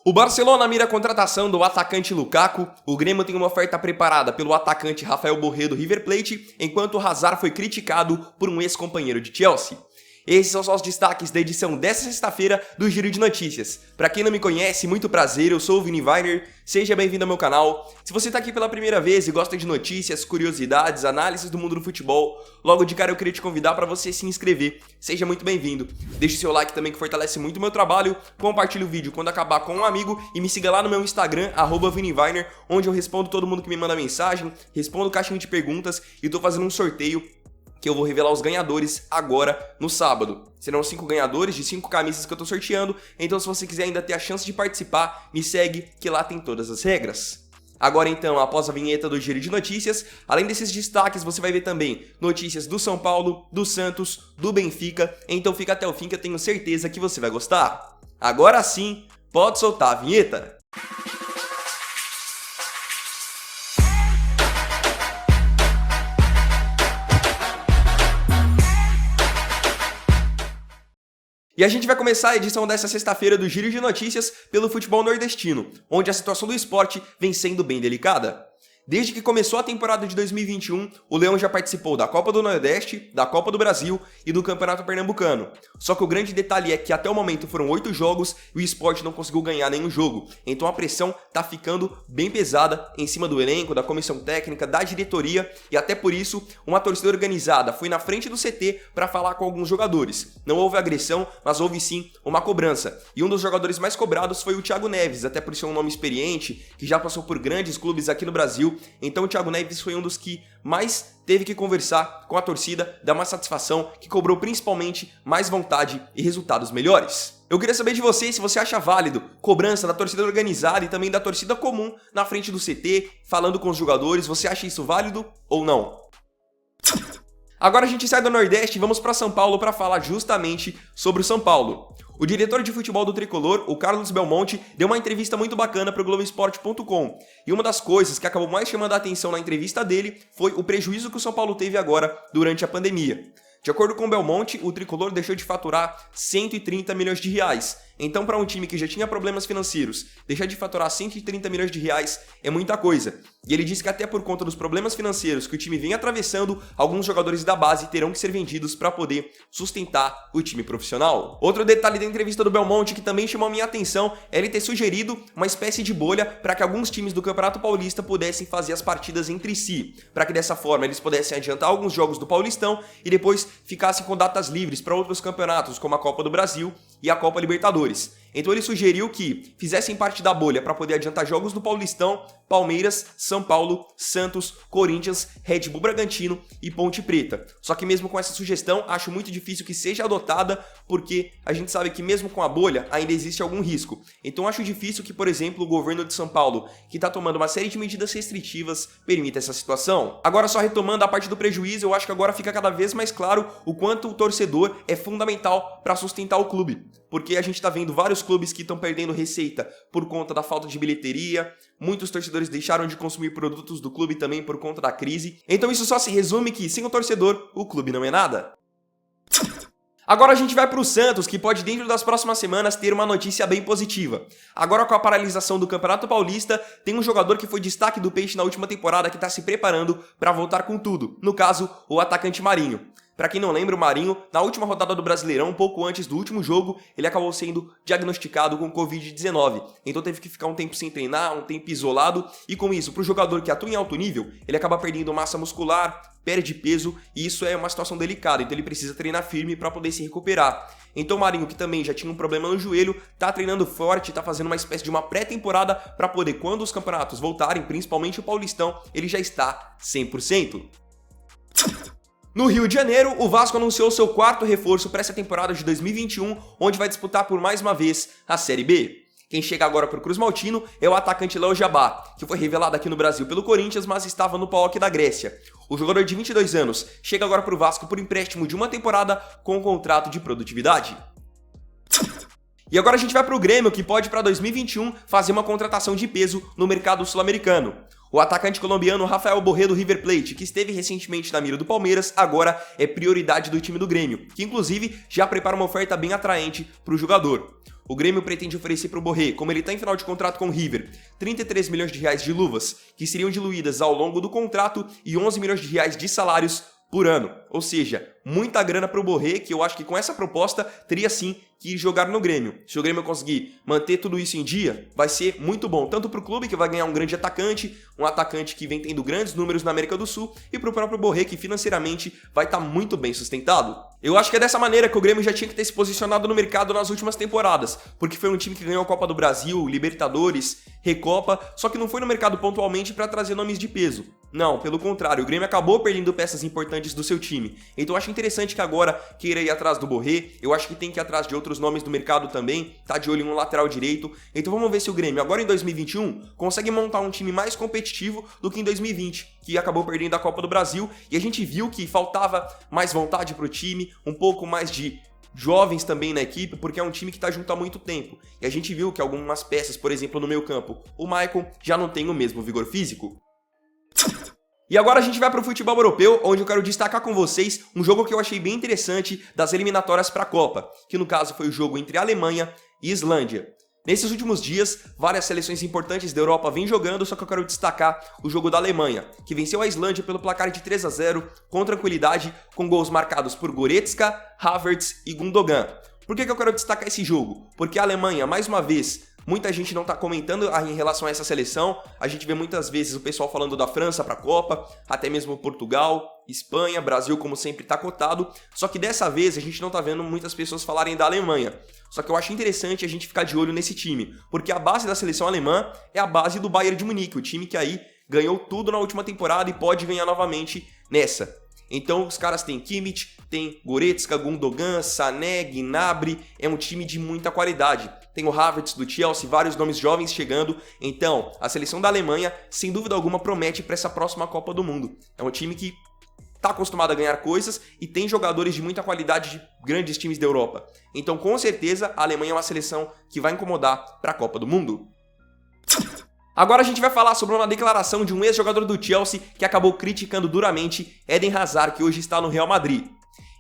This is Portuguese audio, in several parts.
O Barcelona mira a contratação do atacante Lukaku, o Grêmio tem uma oferta preparada pelo atacante Rafael Borré do River Plate, enquanto o Hazard foi criticado por um ex-companheiro de Chelsea. Esses são só os destaques da edição desta sexta-feira do Giro de Notícias. Pra quem não me conhece, muito prazer, eu sou o Vini Weiner, seja bem-vindo ao meu canal. Se você tá aqui pela primeira vez e gosta de notícias, curiosidades, análises do mundo do futebol, logo de cara eu queria te convidar para você se inscrever. Seja muito bem-vindo. Deixe seu like também que fortalece muito o meu trabalho, compartilhe o vídeo quando acabar com um amigo e me siga lá no meu Instagram, @ViniWeiner, onde eu respondo todo mundo que me manda mensagem, respondo caixinha de perguntas e tô fazendo um sorteio que eu vou revelar os ganhadores agora no sábado. Serão 5 ganhadores de 5 camisas que eu tô sorteando, então se você quiser ainda ter a chance de participar, me segue que lá tem todas as regras. Agora então, após a vinheta do Giro de Notícias, além desses destaques, você vai ver também notícias do São Paulo, do Santos, do Benfica, então fica até o fim que eu tenho certeza que você vai gostar. Agora sim, pode soltar a vinheta! E a gente vai começar a edição dessa sexta-feira do Giro de Notícias pelo futebol nordestino, onde a situação do esporte vem sendo bem delicada. Desde que começou a temporada de 2021, o Leão já participou da Copa do Nordeste, da Copa do Brasil e do Campeonato Pernambucano. Só que o grande detalhe é que até o momento foram 8 jogos e o esporte não conseguiu ganhar nenhum jogo. Então a pressão tá ficando bem pesada em cima do elenco, da comissão técnica, da diretoria e até por isso uma torcida organizada foi na frente do CT para falar com alguns jogadores. Não houve agressão, mas houve sim uma cobrança. E um dos jogadores mais cobrados foi o Thiago Neves, até por ser um nome experiente, que já passou por grandes clubes aqui no Brasil. Então o Thiago Neves foi um dos que mais teve que conversar com a torcida, dar uma satisfação, que cobrou principalmente mais vontade e resultados melhores. Eu queria saber de você se você acha válido cobrança da torcida organizada e também da torcida comum na frente do CT, falando com os jogadores. Você acha isso válido ou não? Agora a gente sai do Nordeste e vamos para São Paulo para falar justamente sobre o São Paulo. O diretor de futebol do Tricolor, o Carlos Belmonte, deu uma entrevista muito bacana para o Globoesporte.com. E uma das coisas que acabou mais chamando a atenção na entrevista dele foi o prejuízo que o São Paulo teve agora durante a pandemia. De acordo com o Belmonte, o Tricolor deixou de faturar 130 milhões de reais. Então, para um time que já tinha problemas financeiros, deixar de faturar 130 milhões de reais é muita coisa. E ele disse que até por conta dos problemas financeiros que o time vem atravessando, alguns jogadores da base terão que ser vendidos para poder sustentar o time profissional. Outro detalhe da entrevista do Belmonte que também chamou a minha atenção é ele ter sugerido uma espécie de bolha para que alguns times do Campeonato Paulista pudessem fazer as partidas entre si, para que dessa forma eles pudessem adiantar alguns jogos do Paulistão e depois ficassem com datas livres para outros campeonatos, como a Copa do Brasil e a Copa Libertadores. Então ele sugeriu que fizessem parte da bolha para poder adiantar jogos do Paulistão, Palmeiras, São Paulo, Santos, Corinthians, Red Bull Bragantino e Ponte Preta. Só que mesmo com essa sugestão, acho muito difícil que seja adotada, porque a gente sabe que mesmo com a bolha ainda existe algum risco. Então acho difícil que, por exemplo, o governo de São Paulo, que está tomando uma série de medidas restritivas, permita essa situação. Agora só retomando a parte do prejuízo, eu acho que agora fica cada vez mais claro o quanto o torcedor é fundamental para sustentar o clube. Porque a gente está vendo vários clubes que estão perdendo receita por conta da falta de bilheteria, muitos torcedores deixaram de consumir produtos do clube também por conta da crise. Então isso só se resume que sem o torcedor, o clube não é nada. Agora a gente vai para o Santos, que pode dentro das próximas semanas ter uma notícia bem positiva. Agora com a paralisação do Campeonato Paulista, tem um jogador que foi destaque do Peixe na última temporada que está se preparando para voltar com tudo. No caso, o atacante Marinho. Para quem não lembra, o Marinho, na última rodada do Brasileirão, um pouco antes do último jogo, ele acabou sendo diagnosticado com Covid-19. Então teve que ficar um tempo sem treinar, um tempo isolado, e com isso, para o jogador que atua em alto nível, ele acaba perdendo massa muscular, perde peso, e isso é uma situação delicada, então ele precisa treinar firme para poder se recuperar. Então o Marinho, que também já tinha um problema no joelho, tá treinando forte, tá fazendo uma espécie de uma pré-temporada para poder, quando os campeonatos voltarem, principalmente o Paulistão, ele já está 100%. No Rio de Janeiro, o Vasco anunciou seu quarto reforço para essa temporada de 2021, onde vai disputar por mais uma vez a Série B. Quem chega agora para o Cruz Maltino é o atacante Léo Jabá, que foi revelado aqui no Brasil pelo Corinthians, mas estava no PAOK da Grécia. O jogador de 22 anos chega agora para o Vasco por empréstimo de uma temporada com um contrato de produtividade. E agora a gente vai para o Grêmio, que pode para 2021 fazer uma contratação de peso no mercado sul-americano. O atacante colombiano Rafael Borré do River Plate, que esteve recentemente na mira do Palmeiras, agora é prioridade do time do Grêmio, que inclusive já prepara uma oferta bem atraente para o jogador. O Grêmio pretende oferecer para o Borré, como ele está em final de contrato com o River, 33 milhões de reais de luvas, que seriam diluídas ao longo do contrato, e 11 milhões de reais de salários por ano. Ou seja, muita grana para o Borré, que eu acho que com essa proposta teria sim que jogar no Grêmio. Se o Grêmio conseguir manter tudo isso em dia, vai ser muito bom, tanto para o clube, que vai ganhar um grande atacante, um atacante que vem tendo grandes números na América do Sul, e para o próprio Borré, que financeiramente vai estar muito bem sustentado. Eu acho que é dessa maneira que o Grêmio já tinha que ter se posicionado no mercado nas últimas temporadas, porque foi um time que ganhou a Copa do Brasil, Libertadores, Recopa, só que não foi no mercado pontualmente para trazer nomes de peso. Não, pelo contrário, o Grêmio acabou perdendo peças importantes do seu time. Então eu acho interessante que agora queira ir atrás do Borré, eu acho que tem que ir atrás de outros nomes do mercado também, tá de olho em um lateral direito. Então vamos ver se o Grêmio, agora em 2021, consegue montar um time mais competitivo do que em 2020, que acabou perdendo a Copa do Brasil, e a gente viu que faltava mais vontade pro time, um pouco mais de jovens também na equipe, porque é um time que tá junto há muito tempo. E a gente viu que algumas peças, por exemplo, no meio-campo, o Maicon já não tem o mesmo vigor físico. E agora a gente vai para o futebol europeu, onde eu quero destacar com vocês um jogo que eu achei bem interessante das eliminatórias para a Copa, que no caso foi o jogo entre Alemanha e Islândia. Nesses últimos dias, várias seleções importantes da Europa vêm jogando, só que eu quero destacar o jogo da Alemanha, que venceu a Islândia pelo placar de 3-0, com tranquilidade, com gols marcados por Goretzka, Havertz e Gundogan. Por que eu quero destacar esse jogo? Porque a Alemanha, mais uma vez, muita gente não está comentando em relação a essa seleção. A gente vê muitas vezes o pessoal falando da França para a Copa, até mesmo Portugal, Espanha, Brasil, como sempre, está cotado. Só que dessa vez a gente não está vendo muitas pessoas falarem da Alemanha. Só que eu acho interessante a gente ficar de olho nesse time, porque a base da seleção alemã é a base do Bayern de Munique, o time que aí ganhou tudo na última temporada e pode ganhar novamente nessa. Então os caras têm Kimmich, tem Goretzka, Gundogan, Sané, Gnabry, é um time de muita qualidade. Tem o Havertz do Chelsea, vários nomes jovens chegando. Então, a seleção da Alemanha, sem dúvida alguma, promete para essa próxima Copa do Mundo. É um time que está acostumado a ganhar coisas e tem jogadores de muita qualidade de grandes times da Europa. Então, com certeza, a Alemanha é uma seleção que vai incomodar para a Copa do Mundo. Agora a gente vai falar sobre uma declaração de um ex-jogador do Chelsea que acabou criticando duramente Eden Hazard, que hoje está no Real Madrid.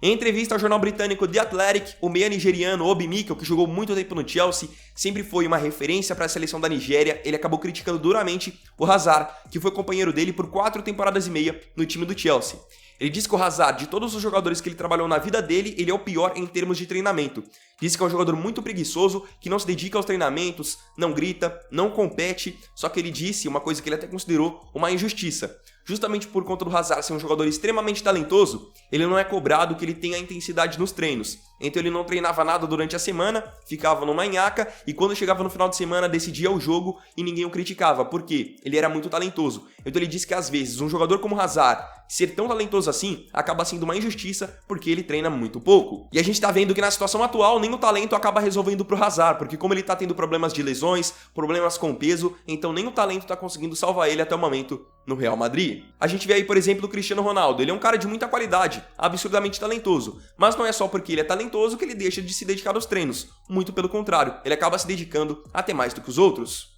Em entrevista ao jornal britânico The Athletic, o meia nigeriano Obi Mikel, que jogou muito tempo no Chelsea, sempre foi uma referência para a seleção da Nigéria, ele acabou criticando duramente o Hazard, que foi companheiro dele por 4 temporadas e meia no time do Chelsea. Ele disse que o Hazard, de todos os jogadores que ele trabalhou na vida dele, ele é o pior em termos de treinamento. Disse que é um jogador muito preguiçoso, que não se dedica aos treinamentos, não grita, não compete, só que ele disse uma coisa que ele até considerou uma injustiça. Justamente por conta do Hazard ser um jogador extremamente talentoso, ele não é cobrado que ele tenha intensidade nos treinos. Então ele não treinava nada durante a semana, ficava numa nhaca e quando chegava no final de semana decidia o jogo e ninguém o criticava, porque ele era muito talentoso. Então ele disse que às vezes um jogador como o Hazard ser tão talentoso assim acaba sendo uma injustiça porque ele treina muito pouco. E a gente tá vendo que na situação atual nem o talento acaba resolvendo pro Hazard, porque como ele tá tendo problemas de lesões, problemas com peso, então nem o talento tá conseguindo salvar ele até o momento no Real Madrid. A gente vê aí, por exemplo, o Cristiano Ronaldo. Ele é um cara de muita qualidade, absurdamente talentoso, mas não é só porque ele é talentoso que ele deixa de se dedicar aos treinos. Muito pelo contrário, ele acaba se dedicando até mais do que os outros.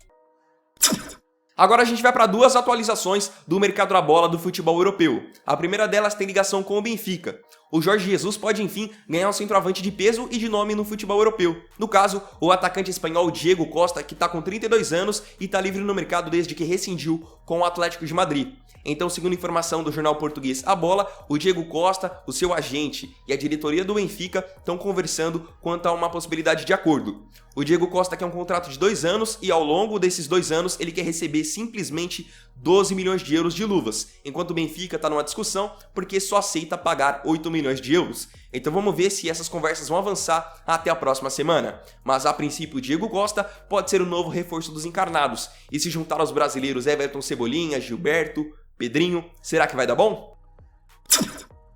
Agora a gente vai para duas atualizações do mercado da bola do futebol europeu. A primeira delas tem ligação com o Benfica. O Jorge Jesus pode, enfim, ganhar um centroavante de peso e de nome no futebol europeu. No caso, o atacante espanhol Diego Costa, que está com 32 anos e está livre no mercado desde que rescindiu com o Atlético de Madrid. Então, segundo informação do jornal português A Bola, o Diego Costa, o seu agente e a diretoria do Benfica estão conversando quanto a uma possibilidade de acordo. O Diego Costa quer um contrato de 2 anos e ao longo desses 2 anos ele quer receber simplesmente 12 milhões de euros de luvas, enquanto o Benfica está numa discussão porque só aceita pagar 8 milhões de euros. Então vamos ver se essas conversas vão avançar até a próxima semana. Mas a princípio o Diego Costa pode ser o novo reforço dos encarnados, e se juntar aos brasileiros Everton Cebolinha, Gilberto, Pedrinho, será que vai dar bom?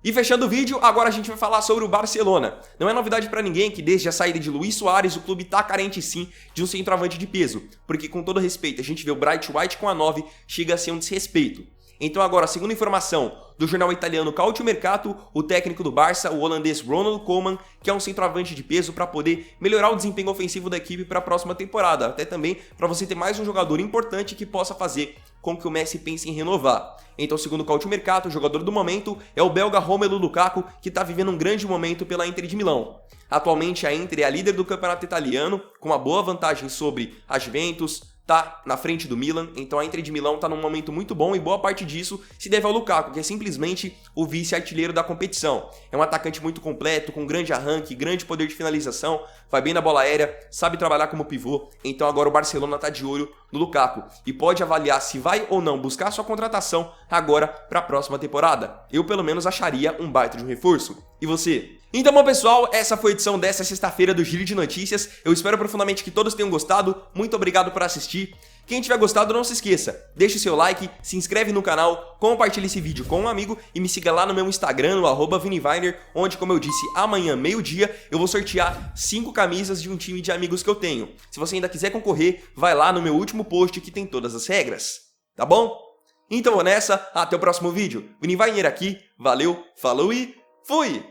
E fechando o vídeo, agora a gente vai falar sobre o Barcelona. Não é novidade pra ninguém que desde a saída de Luis Soares o clube tá carente sim de um centroavante de peso, porque com todo respeito a gente vê o Bright White com a 9 chega a ser um desrespeito. Então agora, segundo informação do jornal italiano Calciomercato, o técnico do Barça, o holandês Ronald Koeman, que é um centroavante de peso para poder melhorar o desempenho ofensivo da equipe para a próxima temporada, até também para você ter mais um jogador importante que possa fazer com que o Messi pense em renovar. Então, segundo o Calciomercato, o jogador do momento é o belga Romelu Lukaku, que está vivendo um grande momento pela Inter de Milão. Atualmente a Inter é a líder do campeonato italiano, com uma boa vantagem sobre a Juventus, tá na frente do Milan, então a Inter de Milão tá num momento muito bom e boa parte disso se deve ao Lukaku, que é simplesmente o vice-artilheiro da competição. É um atacante muito completo, com grande arranque, grande poder de finalização, vai bem na bola aérea, sabe trabalhar como pivô, então agora o Barcelona tá de olho no Lukaku e pode avaliar se vai ou não buscar sua contratação agora para a próxima temporada. Eu pelo menos acharia um baita de um reforço. E você? Então, bom pessoal, essa foi a edição dessa sexta-feira do Giro de Notícias. Eu espero profundamente que todos tenham gostado. Muito obrigado por assistir. Quem tiver gostado, não se esqueça, deixe o seu like, se inscreve no canal, compartilhe esse vídeo com um amigo e me siga lá no meu Instagram, no @ViniViner, onde, como eu disse, amanhã, meio-dia, eu vou sortear 5 camisas de um time de amigos que eu tenho. Se você ainda quiser concorrer, vai lá no meu último post que tem todas as regras. Tá bom? Então vou nessa, até o próximo vídeo. ViniViner aqui, valeu, falou e fui!